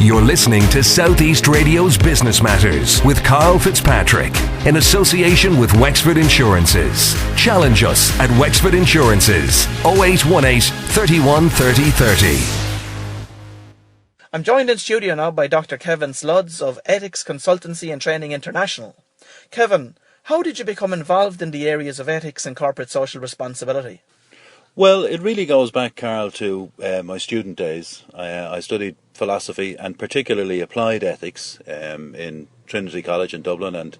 You're listening to Southeast Radio's Business Matters with Karl Fitzpatrick in association with Wexford Insurances. Challenge us at Wexford Insurances 0818 31 30 30. I'm joined in studio now by Dr. Kevin Sludds of Ethics Consultancy and Training International. Kevin, how did you become involved in the areas of ethics and corporate social responsibility? Well, it really goes back, Karl, to my student days. I studied philosophy and particularly applied ethics in Trinity College in Dublin and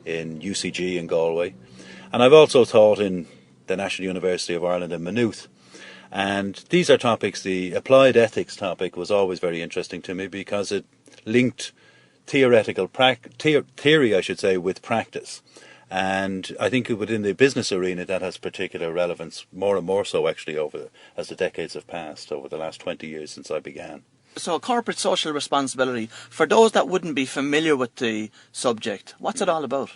in UCG in Galway. And I've also taught in the National University of Ireland in Maynooth. And these are topics, the applied ethics topic was always very interesting to me because it linked theory, with practice. And I think within the business arena that has particular relevance, more and more so actually as the decades have passed, over the last 20 years since I began. So corporate social responsibility, for those that wouldn't be familiar with the subject, what's it all about?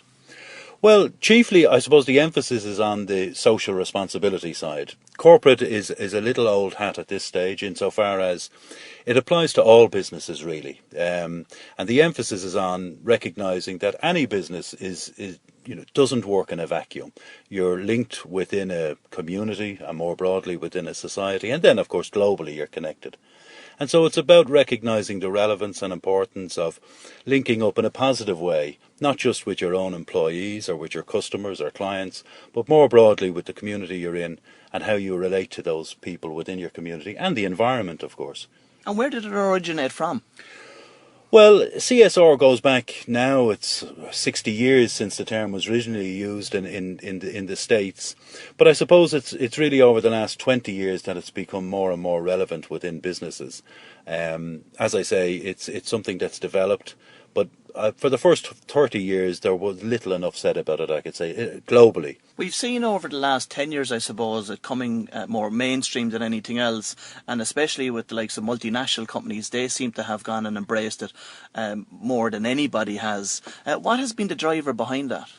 Well, chiefly, I suppose the emphasis is on the social responsibility side. Corporate is a little old hat at this stage insofar as it applies to all businesses, really. And the emphasis is on recognising that any business doesn't work in a vacuum. You're linked within a community and more broadly within a society, and then, of course, globally you're connected. And so it's about recognising the relevance and importance of linking up in a positive way, not just with your own employees or with your customers or clients, but more broadly with the community you're in and how you relate to those people within your community and the environment, of course. And where did it originate from? Well, CSR goes back now, it's 60 years since the term was originally used in the States. But I suppose it's really over the last 20 years that it's become more and more relevant within businesses. As I say, it's something that's developed. But for the first 30 years, there was little enough said about it, I could say, globally. We've seen over the last 10 years, I suppose, it coming more mainstream than anything else. And especially with the likes of multinational companies, they seem to have gone and embraced it more than anybody has. What has been the driver behind that?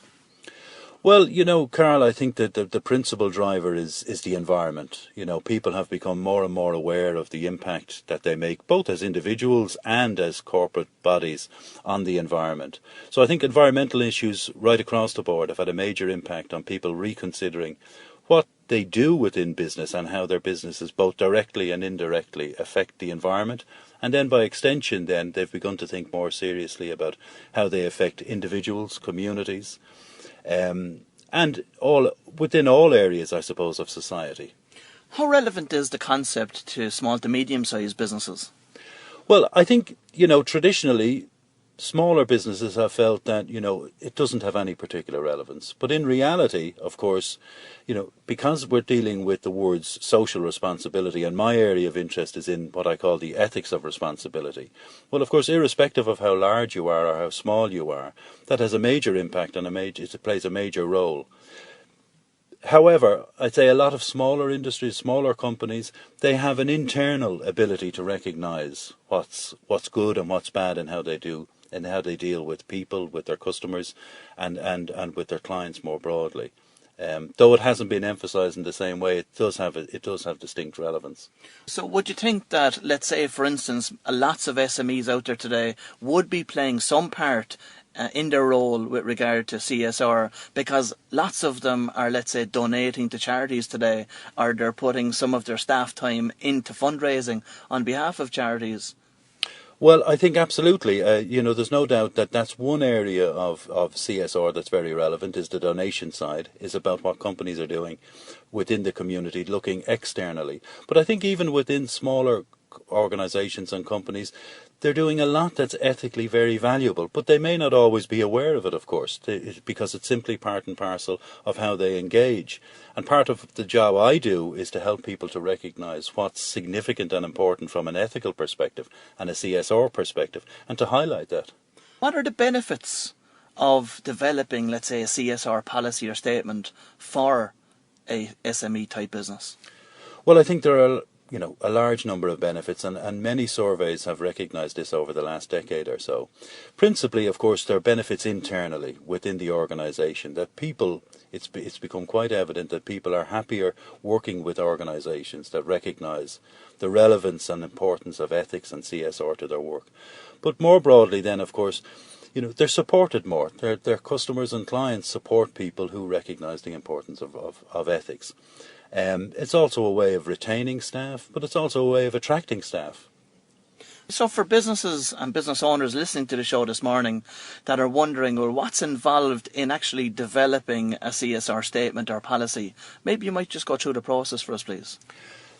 Well, Karl, I think that the principal driver is the environment. People have become more and more aware of the impact that they make, both as individuals and as corporate bodies, on the environment. So I think environmental issues right across the board have had a major impact on people reconsidering what they do within business and how their businesses both directly and indirectly affect the environment. And then by extension, then they've begun to think more seriously about how they affect individuals, communities, and within all areas, I suppose, of society. How relevant is the concept to small to medium-sized businesses? Well, I think, traditionally, smaller businesses have felt that, it doesn't have any particular relevance. But in reality, of course, because we're dealing with the words social responsibility, and my area of interest is in what I call the ethics of responsibility. Well, of course, irrespective of how large you are or how small you are, that has a major impact and it plays a major role. However, I'd say a lot of smaller industries, smaller companies, they have an internal ability to recognise what's good and what's bad and how they deal with people, with their customers, and with their clients more broadly. Though it hasn't been emphasised in the same way, it does have distinct relevance. So would you think that, let's say, for instance, lots of SMEs out there today would be playing some part in their role with regard to CSR, because lots of them are, let's say, donating to charities today, or they're putting some of their staff time into fundraising on behalf of charities? Well, I think absolutely. There's no doubt that that's one area of CSR that's very relevant, is the donation side, is about what companies are doing within the community, looking externally. But I think even within smaller organisations and companies, they're doing a lot that's ethically very valuable, but they may not always be aware of it, of course, because it's simply part and parcel of how they engage. And part of the job I do is to help people to recognise what's significant and important from an ethical perspective and a CSR perspective, and to highlight that. What are the benefits of developing, let's say, a CSR policy or statement for a SME type business? Well, I think there are a large number of benefits, and many surveys have recognised this over the last decade or so. Principally, of course, there are benefits internally within the organisation, that people it's become quite evident that people are happier working with organisations that recognise the relevance and importance of ethics and CSR to their work. But more broadly then, of course, they're supported more. Their customers and clients support people who recognise the importance of ethics. It's also a way of retaining staff, but it's also a way of attracting staff. So for businesses and business owners listening to the show this morning that are wondering, well, what's involved in actually developing a CSR statement or policy, maybe you might just go through the process for us, please.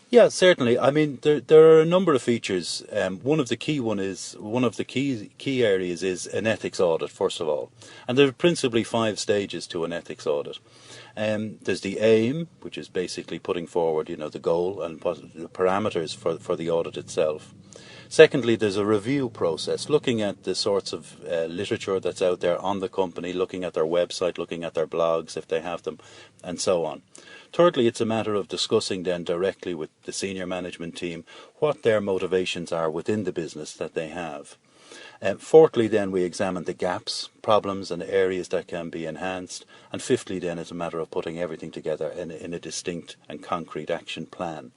Yeah, certainly. I mean, there are a number of features. One of the key areas is an ethics audit, first of all. And there are principally 5 stages to an ethics audit. There's the aim, which is basically putting forward, the goal and the parameters for the audit itself. Secondly, there's a review process, looking at the sorts of literature that's out there on the company, looking at their website, looking at their blogs if they have them, and so on. Thirdly, it's a matter of discussing then directly with the senior management team what their motivations are within the business that they have. Fourthly, then we examine the gaps, problems and areas that can be enhanced. And fifthly, then it's a matter of putting everything together in a distinct and concrete action plan.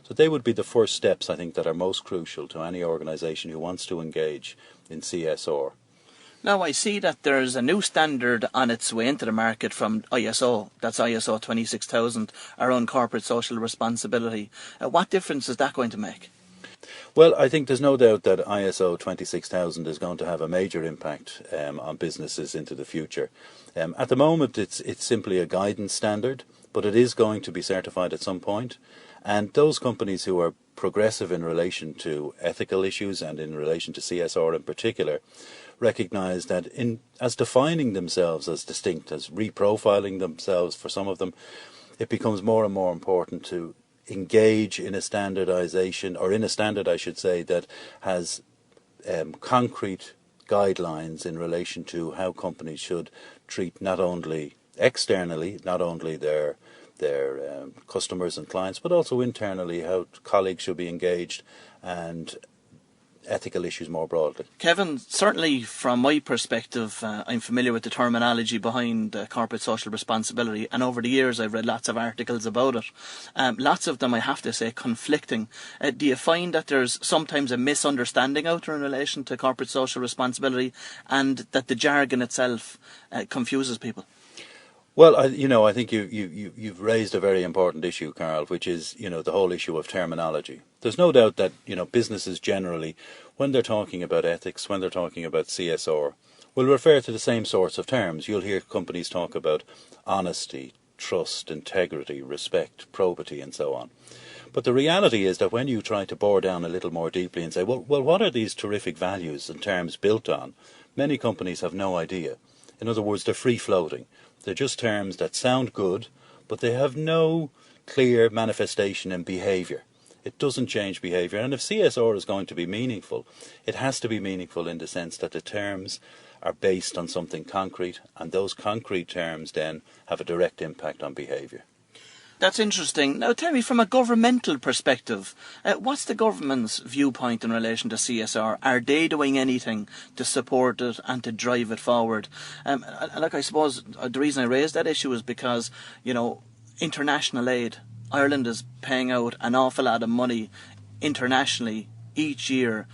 So they would be the first steps, I think, that are most crucial to any organisation who wants to engage in CSR. Now, I see that there's a new standard on its way into the market from ISO, that's ISO 26000, around corporate social responsibility. What difference is that going to make? Well, I think there's no doubt that ISO 26000 is going to have a major impact on businesses into the future. At the moment, it's simply a guidance standard, but it is going to be certified at some point. And those companies who are progressive in relation to ethical issues and in relation to CSR in particular recognise that as defining themselves as distinct, as reprofiling themselves for some of them, it becomes more and more important to engage in a standardisation, or in a standard, I should say, that has concrete guidelines in relation to how companies should treat not only externally, not only their customers and clients, but also internally, how colleagues should be engaged and ethical issues more broadly. Kevin, certainly from my perspective, I'm familiar with the terminology behind corporate social responsibility, and over the years I've read lots of articles about it. Lots of them, I have to say, conflicting. Do you find that there's sometimes a misunderstanding out there in relation to corporate social responsibility, and that the jargon itself confuses people? Well, I think you've raised a very important issue, Karl, which is, the whole issue of terminology. There's no doubt that, businesses generally, when they're talking about ethics, when they're talking about CSR, will refer to the same sorts of terms. You'll hear companies talk about honesty, trust, integrity, respect, probity, and so on. But the reality is that when you try to bore down a little more deeply and say, well, what are these terrific values and terms built on? Many companies have no idea. In other words, they're free-floating. They're just terms that sound good, but they have no clear manifestation in behaviour. It doesn't change behaviour. And if CSR is going to be meaningful, it has to be meaningful in the sense that the terms are based on something concrete, and those concrete terms then have a direct impact on behaviour. That's interesting. Now tell me, from a governmental perspective, what's the government's viewpoint in relation to CSR? Are they doing anything to support it and to drive it forward? I suppose the reason I raised that issue is because, international aid, Ireland is paying out an awful lot of money internationally each year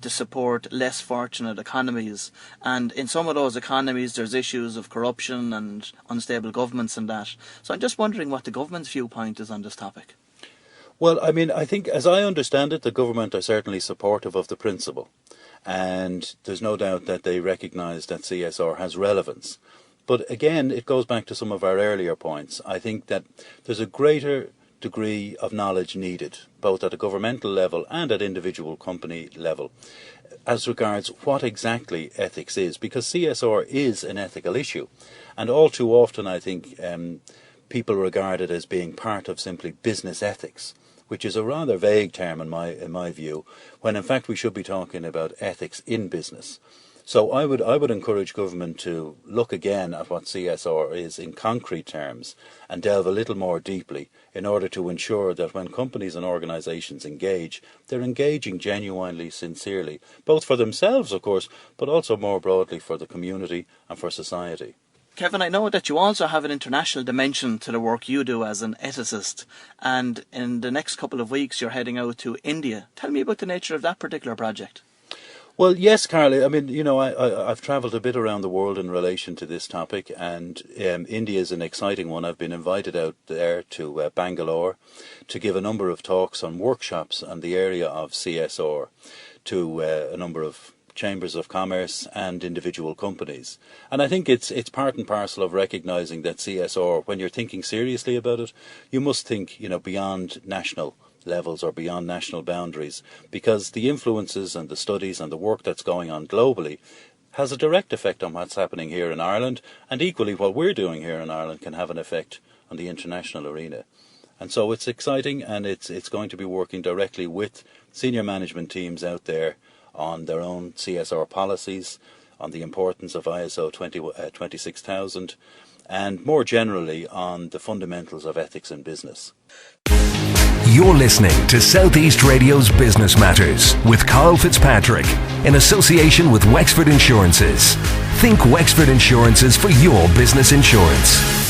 to support less fortunate economies, and in some of those economies there's issues of corruption and unstable governments and that. So I'm just wondering what the government's viewpoint is on this topic. Well, I think, as I understand it, the government are certainly supportive of the principle, and there's no doubt that they recognise that CSR has relevance. But again, it goes back to some of our earlier points. I think that there's a greater degree of knowledge needed, both at a governmental level and at individual company level, as regards what exactly ethics is, because CSR is an ethical issue, and all too often I think people regard it as being part of simply business ethics, which is a rather vague term in my view, when in fact we should be talking about ethics in business. So I would encourage government to look again at what CSR is in concrete terms and delve a little more deeply in order to ensure that when companies and organisations engage, they're engaging genuinely, sincerely, both for themselves, of course, but also more broadly for the community and for society. Kevin, I know that you also have an international dimension to the work you do as an ethicist, and in the next couple of weeks you're heading out to India. Tell me about the nature of that particular project. Well, yes, Carly. I mean, I've travelled a bit around the world in relation to this topic, and India is an exciting one. I've been invited out there to Bangalore to give a number of talks on workshops on the area of CSR to a number of chambers of commerce and individual companies. And I think it's part and parcel of recognising that CSR, when you're thinking seriously about it, you must think, beyond national levels or beyond national boundaries, because the influences and the studies and the work that's going on globally has a direct effect on what's happening here in Ireland, and equally what we're doing here in Ireland can have an effect on the international arena. And so it's exciting, and it's going to be working directly with senior management teams out there on their own CSR policies, on the importance of ISO 26000, and more generally on the fundamentals of ethics in business. You're listening to Southeast Radio's Business Matters with Karl Fitzpatrick in association with Wexford Insurances. Think Wexford Insurances for your business insurance.